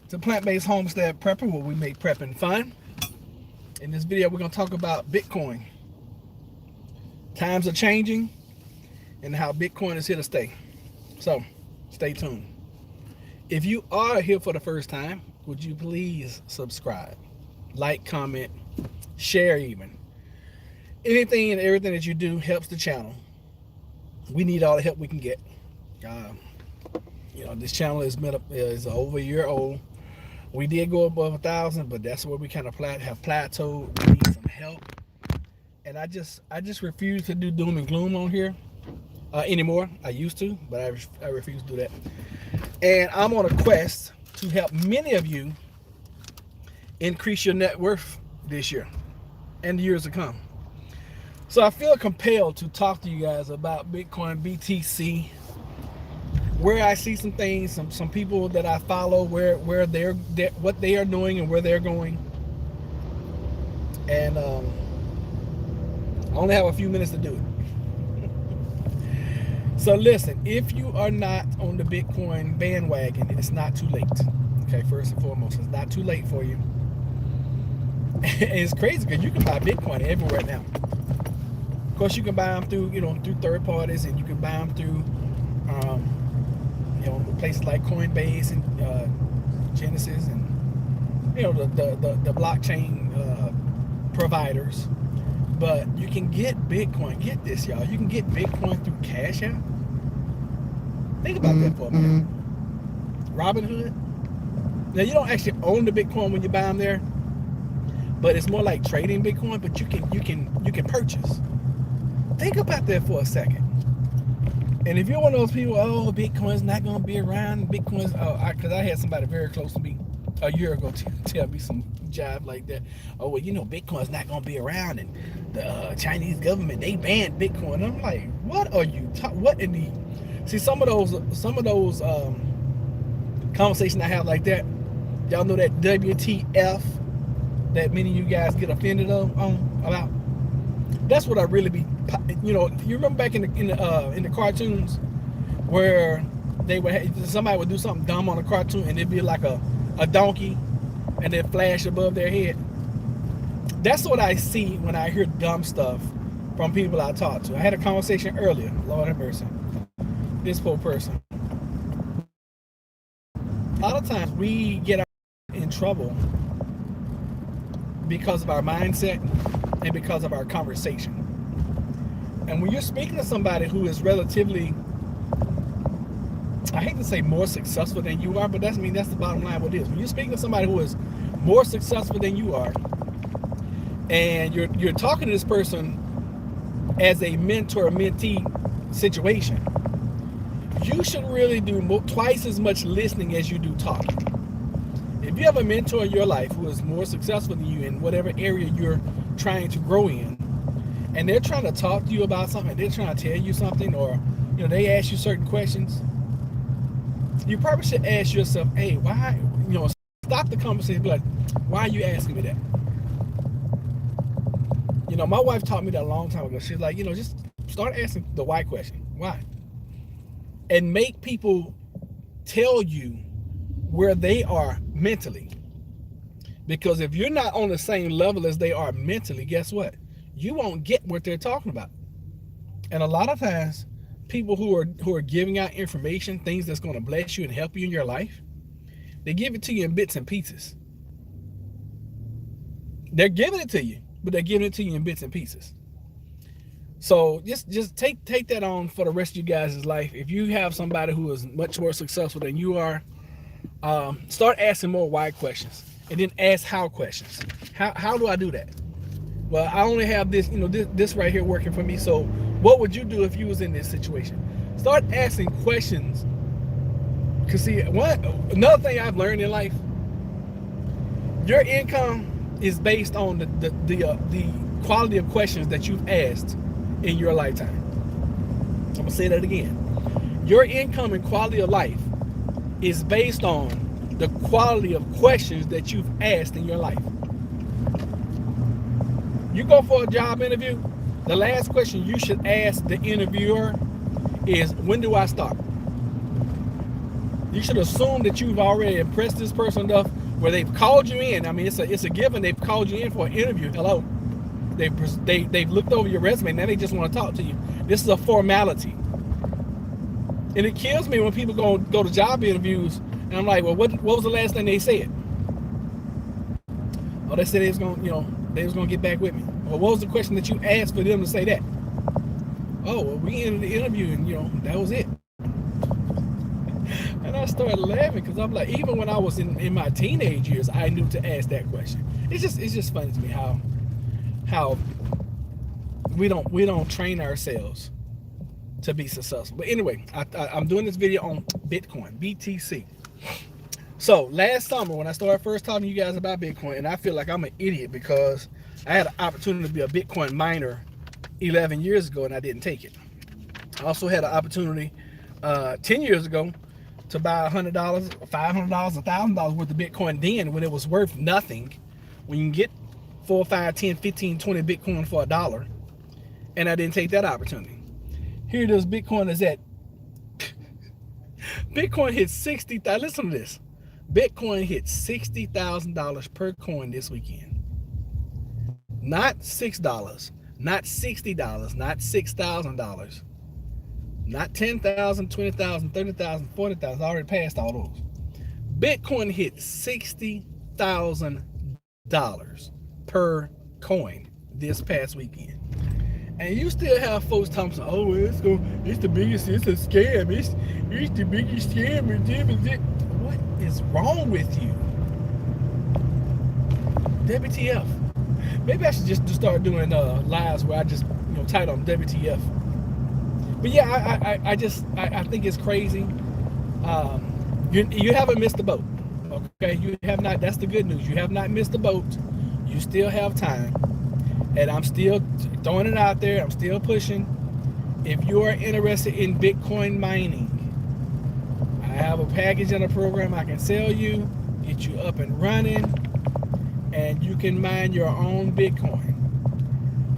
It's a plant-based homestead prepper where we make prepping fun. In this video, we're going to talk about Bitcoin. Times are changing and how Bitcoin is here to stay. So, stay tuned. If you are here for the first time, would you please subscribe, like, comment, share even. Anything and everything that you do helps the channel. We need all the help we can get. This channel is over a year old. We did go above 1,000, but that's where we kind of have plateaued. We need some help, and I just refuse to do doom and gloom on here anymore. I used to, but I refuse to do that. And I'm on a quest to help many of you increase your net worth this year and the years to come. So I feel compelled to talk to you guys about Bitcoin, BTC, where I see some things, some people that I follow, where what they are doing and where they're going. And I only have a few minutes to do it. So listen, if you are not on the Bitcoin bandwagon, it's not too late. Okay, first and foremost, it's not too late for you. And it's crazy because you can buy Bitcoin everywhere now. Of course, you can buy them through third parties, and you can buy them through places like Coinbase and Genesis, and the blockchain providers. But you can get Bitcoin. Get this, y'all. You can get Bitcoin through Cash App. Think about that for a minute. Robinhood. Now, you don't actually own the Bitcoin when you buy them there, but it's more like trading Bitcoin. But you can purchase. Think about that for a second. And if you're one of those people, oh, Bitcoin's not going to be around, because I had somebody very close to me a year ago tell me some jive like that. Oh, well, Bitcoin's not going to be around, and the Chinese government, they banned Bitcoin. I'm like, what are you what in the... See, some of those conversations I have like that, y'all know that WTF that many of you guys get offended about. That's what I really be. You remember back in the cartoons where somebody would do something dumb on a cartoon, and it'd be like a donkey, and then flash above their head. That's what I see when I hear dumb stuff from people I talk to. I had a conversation earlier. Lord have mercy. This poor person. A lot of times we get in trouble because of our mindset and because of our conversation. And when you're speaking to somebody who is relatively, I hate to say more successful than you are, but that's the bottom line what it is. When you're speaking to somebody who is more successful than you are, and you're talking to this person as a mentor-mentee situation, you should really do twice as much listening as you do talking. If you have a mentor in your life who is more successful than you in whatever area you're trying to grow in, and they're trying to talk to you about something, they're trying to tell you something, or they ask you certain questions, you probably should ask yourself, hey, why, stop the conversation, be like, why are you asking me that? My wife taught me that a long time ago. She's like, just start asking the why question. Why? And make people tell you where they are mentally. Because if you're not on the same level as they are mentally, guess what? You won't get what they're talking about. And a lot of times, people who are giving out information, things that's going to bless you and help you in your life, they give it to you in bits and pieces. They're giving it to you, but they're giving it to you in bits and pieces. So just take that on for the rest of you guys' life. If you have somebody who is much more successful than you are, start asking more why questions, and then ask how questions. How do I do that? Well, I only have this, this right here working for me. So what would you do if you was in this situation? Start asking questions. Because see, another thing I've learned in life, your income is based on the quality of questions that you've asked in your lifetime. I'm gonna say that again. Your income and quality of life is based on the quality of questions that you've asked in your life. You go for a job interview, the last question you should ask the interviewer is, when do I start? You should assume that you've already impressed this person enough where they've called you in. I mean, it's a given. They've called you in for an interview. Hello. They've looked over your resume. Now they just want to talk to you. This is a formality. And it kills me when people go to job interviews and I'm like, well, what was the last thing they said? Oh, they said they was gonna get back with me. Well, what was the question that you asked for them to say that? Oh, well, we ended the interview and that was it. And I started laughing because I'm like, even when I was in my teenage years, I knew to ask that question. It's just funny to me how we don't train ourselves to be successful. But anyway, I'm doing this video on Bitcoin, BTC. So last summer when I started first talking to you guys about Bitcoin, and I feel like I'm an idiot because I had an opportunity to be a Bitcoin miner 11 years ago and I didn't take it. I also had an opportunity 10 years ago to buy $100, $500, $1,000 worth of Bitcoin then when it was worth nothing. When you can get 4, 5, 10, 15, 20 Bitcoin for $1, and I didn't take that opportunity. Here it is, Bitcoin is at, Bitcoin hit 60,000, listen to this. Bitcoin hit $60,000 per coin this weekend. Not $6, not $60, not $6,000, not $10,000, $20,000, $30,000, $40,000. I already passed all those. Bitcoin hit $60,000 per coin this past weekend. And you still have folks talking, oh, it's the biggest, it's a scam, it's the biggest scam. What is wrong with you? WTF. Maybe I should just start doing lives where I just title them WTF. But yeah, I think it's crazy. You haven't missed the boat. Okay, you have not. That's the good news. You have not missed the boat. You still have time. And I'm still throwing it out there. I'm still pushing. If you are interested in Bitcoin mining, I have a package and a program I can sell you, get you up and running, and you can mine your own Bitcoin.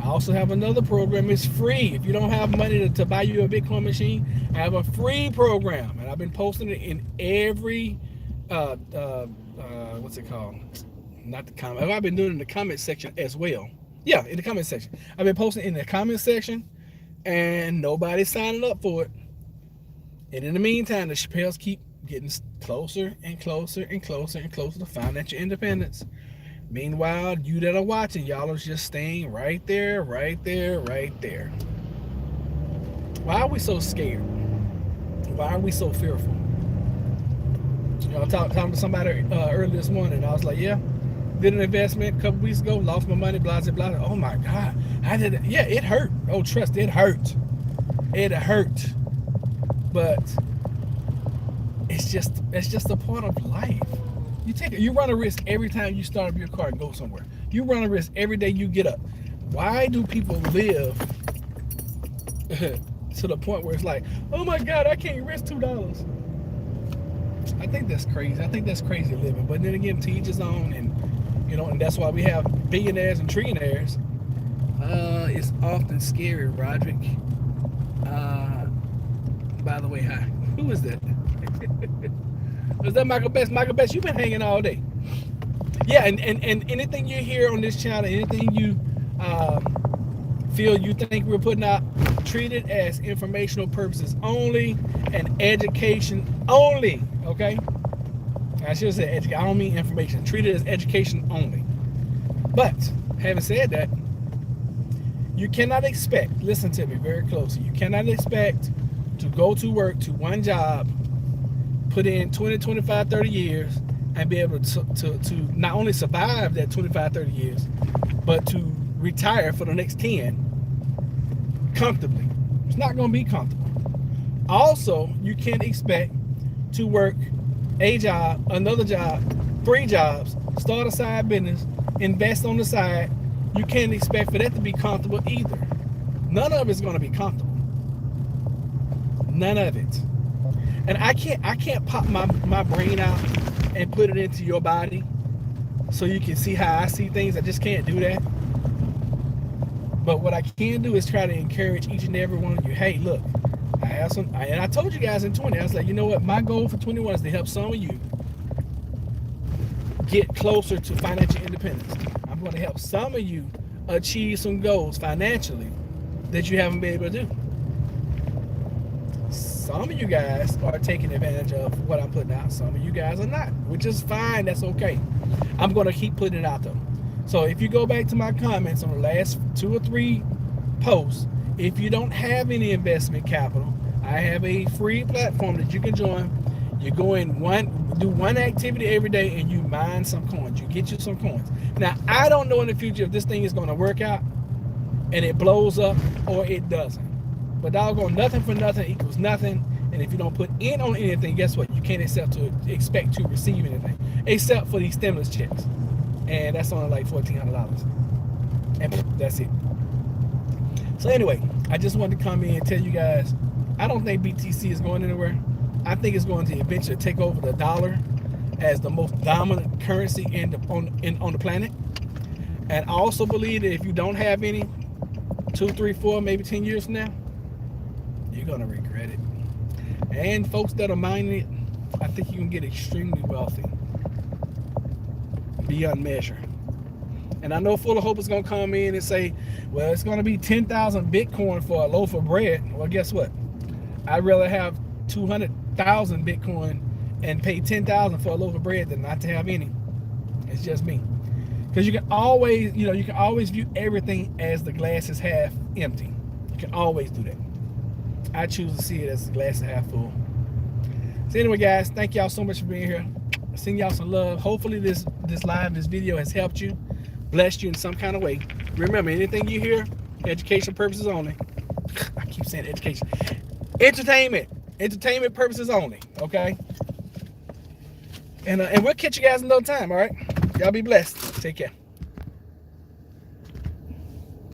I also have another program. It's free. If you don't have money to buy you a Bitcoin machine, I have a free program, and I've been posting it in every what's it called? Not the comment. I've been doing it in the comment section as well. Yeah, in the comment section. I've been posting in the comment section, and nobody's signing up for it. And in the meantime, the Chappelles keep getting closer and closer and closer and closer to financial independence. Meanwhile, you that are watching, y'all are just staying right there, right there, right there. Why are we so scared? Why are we so fearful? I was talking to somebody earlier this morning, and I was like, yeah, did an investment a couple weeks ago, lost my money, blah, blah, blah. Oh my God, I did it. Yeah, it hurt. Oh, trust, it hurt. It hurt. But it's just a part of life. You run a risk every time you start up your car and go somewhere. You run a risk every day you get up. Why do people live to the point where it's like, oh my God, I can't risk $2? I think that's crazy. I think that's crazy living. But then again, to each his own, and and that's why we have billionaires and trillionaires. It's often scary, Roderick. By the way, hi. Who is that? Is that Michael Best? Michael Best, you've been hanging all day. Yeah, and anything you hear on this channel, anything you feel you think we're putting out, treat it as informational purposes only and education only, okay? I should have said education. I don't mean information. Treat it as education only. But, having said that, you cannot expect, listen to me very closely, you cannot expect to go to work to one job, put in 20, 25, 30 years, and be able to not only survive that 25, 30 years, but to retire for the next 10 comfortably. It's not going to be comfortable. Also, you can't expect to work a job, another job, 3 jobs, start a side business, invest on the side. You can't expect for that to be comfortable either. None of it's going to be comfortable. None of it. And I can't pop my brain out and put it into your body so you can see how I see things. I just can't do that. But what I can do is try to encourage each and every one of you. Hey, look, I have some, and I told you guys in 20, I was like, you know what? My goal for 21 is to help some of you get closer to financial independence. I'm going to help some of you achieve some goals financially that you haven't been able to do. Some of you guys are taking advantage of what I'm putting out. Some of you guys are not, which is fine. That's okay. I'm going to keep putting it out though. So if you go back to my comments on the last 2 or 3 posts, if you don't have any investment capital, I have a free platform that you can join. You go in do one activity every day and you mine some coins. You get you some coins. Now, I don't know in the future if this thing is going to work out and it blows up or it doesn't. But doggone, nothing for nothing equals nothing. And if you don't put in on anything, guess what? You can't expect to receive anything except for these stimulus checks. And that's only like $1,400. And that's it. So anyway, I just wanted to come in and tell you guys, I don't think BTC is going anywhere. I think it's going to eventually take over the dollar as the most dominant currency on the planet. And I also believe that if you don't have any, 2, 3, 4, maybe 10 years from now, you're going to regret it. And folks that are mining it, I think you can get extremely wealthy beyond measure. And I know Full of Hope is going to come in and say, well, it's going to be 10,000 Bitcoin for a loaf of bread. Well, guess what? I'd rather have 200,000 Bitcoin and pay 10,000 for a loaf of bread than not to have any. It's just me. Because you can always, you can always view everything as the glass is half empty. You can always do that. I choose to see it as the glass is half full. So anyway, guys, thank y'all so much for being here. Send y'all some love. Hopefully this video has helped you, blessed you in some kind of way. Remember, anything you hear, education purposes only. I keep saying education. Entertainment purposes only, okay? And we'll catch you guys another time, all right? Y'all be blessed. Take care.